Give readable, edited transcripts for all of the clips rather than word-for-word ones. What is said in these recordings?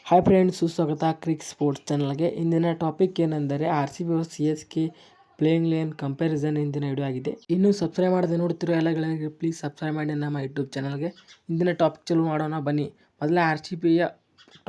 Hi friends, ಸುಸ್ವಾಗತ ಕ್ರಿಕ್ sports ಚಾನಲ್ಗೆ. ಇಂದಿನ ಟಾಪಿಕ್ ಏನೆಂದರೆ RCB vs CSK playing lane comparison ಇಂದಿನ ವಿಡಿಯೋ ಆಗಿದೆ. ಇನ್ನೂ ಸಬ್ಸ್ಕ್ರೈಬ್ ಮಾಡದೆ ನೋಡ್ತಿರೋ ಎಲ್ಲ ಗೆಳೆಯರಿಗೆ ಪ್ಲೀಸ್ ಸಬ್ಸ್ಕ್ರೈಬ್ ಮಾಡಿ ನಮ್ಮ ಯೂಟ್ಯೂಬ್ ಚಾನಲ್ಗೆ. ಇಂದಿನ ಟಾಪಿಕ್ ಚಲೋ ಮಾಡೋಣ ಬನ್ನಿ. ಮೊದಲೇ RCBಯ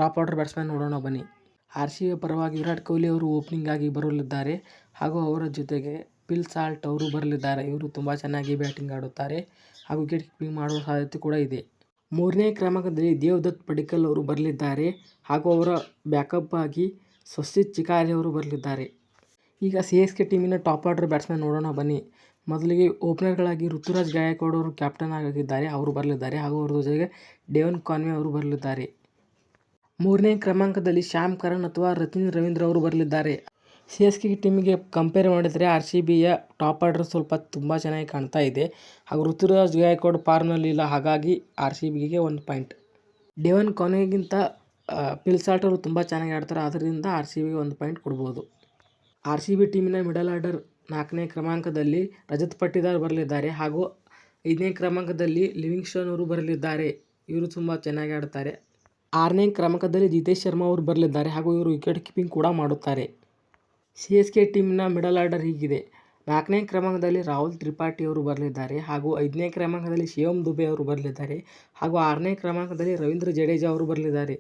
ಟಾಪ್ ಆರ್ಡರ್ ಬ್ಯಾಟ್ಸ್ಮನ್ ನೋಡೋಣ ಬನ್ನಿ. RCB ಪರವಾಗಿ ವಿರಾಟ್ ಕೊಹ್ಲಿ ಅವರು ಓಪನಿಂಗ್ ಆಗಿ ಬರಲಿದ್ದಾರೆ ಹಾಗೂ ಅವರ ಜೊತೆಗೆ ಫಿಲ್ ಸಾಲ್ಟ್ ಅವರು ಬರಲಿದ್ದಾರೆ. ಇವರು ತುಂಬ ಚೆನ್ನಾಗಿ ಬ್ಯಾಟಿಂಗ್ ಆಡುತ್ತಾರೆ ಹಾಗೂ ವಿಕೆಟ್ ಕೀಪಿಂಗ್ ಮಾಡುವ ಸಾಧ್ಯತೆ ಕೂಡ ಇದೆ. ಮೂರನೇ ಕ್ರಮಾಂಕದಲ್ಲಿ ದೇವದತ್ ಪಡಿಕ್ಕಲ್ ಅವರು ಬರಲಿದ್ದಾರೆ ಹಾಗೂ ಅವರ ಬ್ಯಾಕಪ್ ಆಗಿ ಸ್ವಸ್ತಿಕ್ ಚಿಕಾರಿ ಅವರು ಬರಲಿದ್ದಾರೆ. ಈಗ CSK ಟೀಮಿನ ಟಾಪ್ ಆರ್ಡರ್ ಬ್ಯಾಟ್ಸ್ಮನ್ ನೋಡೋಣ ಬನ್ನಿ. ಮೊದಲಿಗೆ ಓಪನರ್ಗಳಾಗಿ ಋತುರಾಜ್ ಗಾಯಕ್ವಾಡ್ ಅವರು ಕ್ಯಾಪ್ಟನ್ ಆಗಿದ್ದಾರೆ, ಅವರು ಬರಲಿದ್ದಾರೆ ಹಾಗೂ ಅವರ ಜೊತೆಗೆ ಡೆವನ್ ಕಾನ್ವೆ ಅವರು ಬರಲಿದ್ದಾರೆ. ಮೂರನೇ ಕ್ರಮಾಂಕದಲ್ಲಿ ಶ್ಯಾಮ್ ಕರಣ್ ಅಥವಾ ರಚಿನ್ ರವೀಂದ್ರ ಅವರು ಬರಲಿದ್ದಾರೆ. CSK ಟೀಮಿಗೆ ಕಂಪೇರ್ ಮಾಡಿದರೆ RCBಯ ಟಾಪ್ ಆರ್ಡರ್ ಸ್ವಲ್ಪ ತುಂಬ ಚೆನ್ನಾಗಿ ಕಾಣ್ತಾ ಇದೆ ಹಾಗೂ ಋತುರಾಜ್ ಗಾಯಕ್ವಾಡ್ ಫಾರ್ಮ್ನಲ್ಲಿ ಇಲ್ಲ, ಹಾಗಾಗಿ RCBಗೆ 1 ಪಾಯಿಂಟ್. ಡೆವನ್ ಕಾನ್ವೆಗಿಂತ ಫಿಲ್ ಸಾಲ್ಟ್ ಅವರು ತುಂಬ ಚೆನ್ನಾಗಿ ಆಡ್ತಾರೆ, ಆದ್ದರಿಂದ RCBಗೆ 1 ಪಾಯಿಂಟ್ ಕೊಡ್ಬೋದು. RCB ಟೀಮಿನ ಮಿಡಲ್ ಆರ್ಡರ್ 4ನೇ ಕ್ರಮಾಂಕದಲ್ಲಿ ರಜತ್ ಪಟ್ಟಿದಾರ್ ಬರಲಿದ್ದಾರೆ ಹಾಗೂ 5ನೇ ಕ್ರಮಾಂಕದಲ್ಲಿ ಲಿವಿಂಗ್ಸ್ಟನ್ ಅವರು ಬರಲಿದ್ದಾರೆ. ಇವರು ತುಂಬ ಚೆನ್ನಾಗಿ ಆಡ್ತಾರೆ. 6ನೇ ಕ್ರಮಾಂಕದಲ್ಲಿ ಜಿತೇಶ್ ಶರ್ಮಾ ಅವರು ಬರಲಿದ್ದಾರೆ ಹಾಗೂ ಇವರು ವಿಕೆಟ್ ಕೀಪಿಂಗ್ ಕೂಡ ಮಾಡುತ್ತಾರೆ. CSK ಟೀಮಿನ ಮಿಡಲ್ ಆರ್ಡರ್ ಹೀಗಿದೆ. 4ನೇ ಕ್ರಮಾಂಕದಲ್ಲಿ ರಾಹುಲ್ ತ್ರಿಪಾಠಿ ಅವರು ಬರಲಿದ್ದಾರೆ ಹಾಗೂ 5ನೇ ಕ್ರಮಾಂಕದಲ್ಲಿ ಶಿವಮ್ ದುಬೆ ಅವರು ಬರಲಿದ್ದಾರೆ ಹಾಗೂ 6ನೇ ಕ್ರಮಾಂಕದಲ್ಲಿ ರವೀಂದ್ರ ಜಡೇಜಾ ಅವರು ಬರಲಿದ್ದಾರೆ.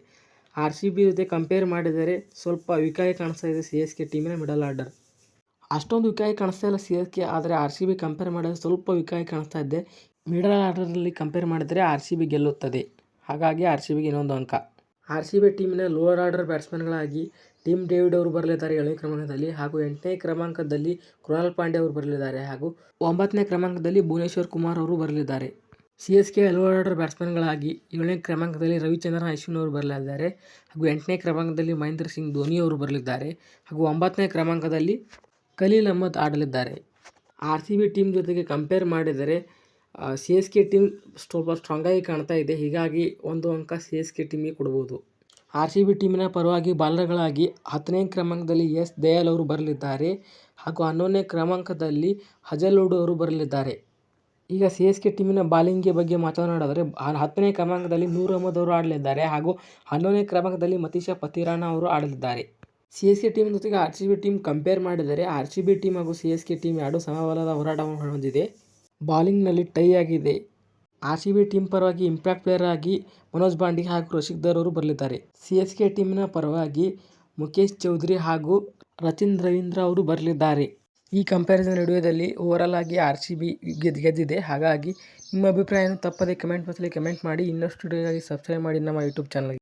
RCB ಜೊತೆ ಕಂಪೇರ್ ಮಾಡಿದರೆ ಸ್ವಲ್ಪ ವೀಕಾಗಿ ಕಾಣಿಸ್ತಾ ಇದೆ CSK ಟೀಮಿನ ಮಿಡಲ್ ಆರ್ಡರ್. ಅಷ್ಟೊಂದು ವೀಕಾಗಿ ಕಾಣಿಸ್ತಾ ಇಲ್ಲ CSK, ಆದರೆ RCB ಕಂಪೇರ್ ಮಾಡಿದರೆ ಸ್ವಲ್ಪ ವೀಕಾಗಿ ಕಾಣಿಸ್ತಾ ಇದೆ. ಮಿಡಲ್ ಆರ್ಡರಲ್ಲಿ ಕಂಪೇರ್ ಮಾಡಿದರೆ RCB ಗೆಲ್ಲುತ್ತದೆ, ಹಾಗಾಗಿ RCBಗೆ ಇನ್ನೊಂದು ಅಂಕ. RCB ಟೀಮಿನ ಲೋವರ್ ಆರ್ಡರ್ ಬ್ಯಾಟ್ಸ್ಮನ್ಗಳಾಗಿ ಟಿಮ್ ಡೇವಿಡ್ ಅವರು ಬರಲಿದ್ದಾರೆ 7ನೇ ಕ್ರಮಾಂಕದಲ್ಲಿ ಹಾಗೂ 8ನೇ ಕ್ರಮಾಂಕದಲ್ಲಿ ಕೃಣಾಲ್ ಪಾಂಡ್ಯ ಅವರು ಬರಲಿದ್ದಾರೆ ಹಾಗೂ 9ನೇ ಕ್ರಮಾಂಕದಲ್ಲಿ ಭುವನೇಶ್ವರ್ ಕುಮಾರ್ ಅವರು ಬರಲಿದ್ದಾರೆ. CSK ಲೋವರ್ ಆರ್ಡರ್ ಬ್ಯಾಟ್ಸ್ಮನ್ಗಳಾಗಿ 7ನೇ ಕ್ರಮಾಂಕದಲ್ಲಿ ರವಿಚಂದ್ರನ್ ಅಶ್ವಿನ್ ಅವರು ಬರಲಿದ್ದಾರೆ ಹಾಗೂ 8ನೇ ಕ್ರಮಾಂಕದಲ್ಲಿ ಮಹೇಂದ್ರ ಸಿಂಗ್ ಧೋನಿ ಅವರು ಬರಲಿದ್ದಾರೆ ಹಾಗೂ 9ನೇ ಕ್ರಮಾಂಕದಲ್ಲಿ ಖಲೀಲ್ ಅಹ್ಮದ್ ಆಡಲಿದ್ದಾರೆ. RCB ಟೀಮ್ ಜೊತೆಗೆ ಕಂಪೇರ್ ಮಾಡಿದರೆ CSK ಟೀಮ್ ಸ್ವಲ್ಪ ಸ್ಟ್ರಾಂಗಾಗಿ ಕಾಣ್ತಾ ಇದೆ, ಹೀಗಾಗಿ 1 ಅಂಕ CSK ಟೀಮಿಗೆ ಕೊಡ್ಬೋದು. RCB ಟೀಮಿನ ಪರವಾಗಿ ಬಾಲರ್ಗಳಾಗಿ 10ನೇ ಕ್ರಮಾಂಕದಲ್ಲಿ ಎಸ್ ದಯಾಲ್ ಅವರು ಬರಲಿದ್ದಾರೆ ಹಾಗೂ 11ನೇ ಕ್ರಮಾಂಕದಲ್ಲಿ ಹಜಲ್ವುಡ್ ಅವರು ಬರಲಿದ್ದಾರೆ. ಈಗ CSK ಟೀಮಿನ ಬಾಲಿಂಗ್ ಬಗ್ಗೆ ಮಾತನಾಡಿದರೆ 10ನೇ ಕ್ರಮಾಂಕದಲ್ಲಿ ನೂರ್ ಅಹ್ಮದ್ ಅವರು ಆಡಲಿದ್ದಾರೆ ಹಾಗೂ 11ನೇ ಕ್ರಮಾಂಕದಲ್ಲಿ ಮತೀಶ ಪತಿರಾಣ ಅವರು ಆಡಲಿದ್ದಾರೆ. CSK ಟೀಮ್ ಜೊತೆಗೆ RCB ಟೀಮ್ ಕಂಪೇರ್ ಮಾಡಿದರೆ RCB ಟೀಮ್ ಹಾಗೂ CSK ಟೀಮ್ ಎರಡು ಸಮಬಲದ ಹೋರಾಟವನ್ನು ಹೊಂದಿದೆ. ಬಾಲಿಂಗ್ನಲ್ಲಿ ಟೈ ಆಗಿದೆ. RCB ಟೀಮ್ ಪರವಾಗಿ ಇಂಪ್ಯಾಕ್ಟ್ ಪ್ಲೇಯರ್ ಆಗಿ ಮನೋಜ್ ಪಾಂಡೆ ಹಾಗೂ ರಶೀದರ್ ಅವರು ಬರಲಿದ್ದಾರೆ. CSK ಟೀಮಿನ ಪರವಾಗಿ ಮುಕೇಶ್ ಚೌಧರಿ ಹಾಗೂ ರಚಿನ್ ರವೀಂದ್ರ ಅವರು ಬರಲಿದ್ದಾರೆ. ಈ ಕಂಪ್ಯಾರಿಸನ್ ವಿಡಿಯೋದಲ್ಲಿ ಓವರಾಲ್ ಆಗಿ RCB ಗೆದ್ದಿದೆ, ಹಾಗಾಗಿ ನಿಮ್ಮ ಅಭಿಪ್ರಾಯವನ್ನು ತಪ್ಪದೆ ಕಮೆಂಟ್ ಬಾಕ್ಸಲ್ಲಿ ಕಮೆಂಟ್ ಮಾಡಿ. ಇನ್ನಷ್ಟು ವಿಡಿಯೋಗಾಗಿ ಸಬ್ಸ್ಕ್ರೈಬ್ ಮಾಡಿ ನಮ್ಮ ಯೂಟ್ಯೂಬ್ ಚಾನಲ್ಗೆ.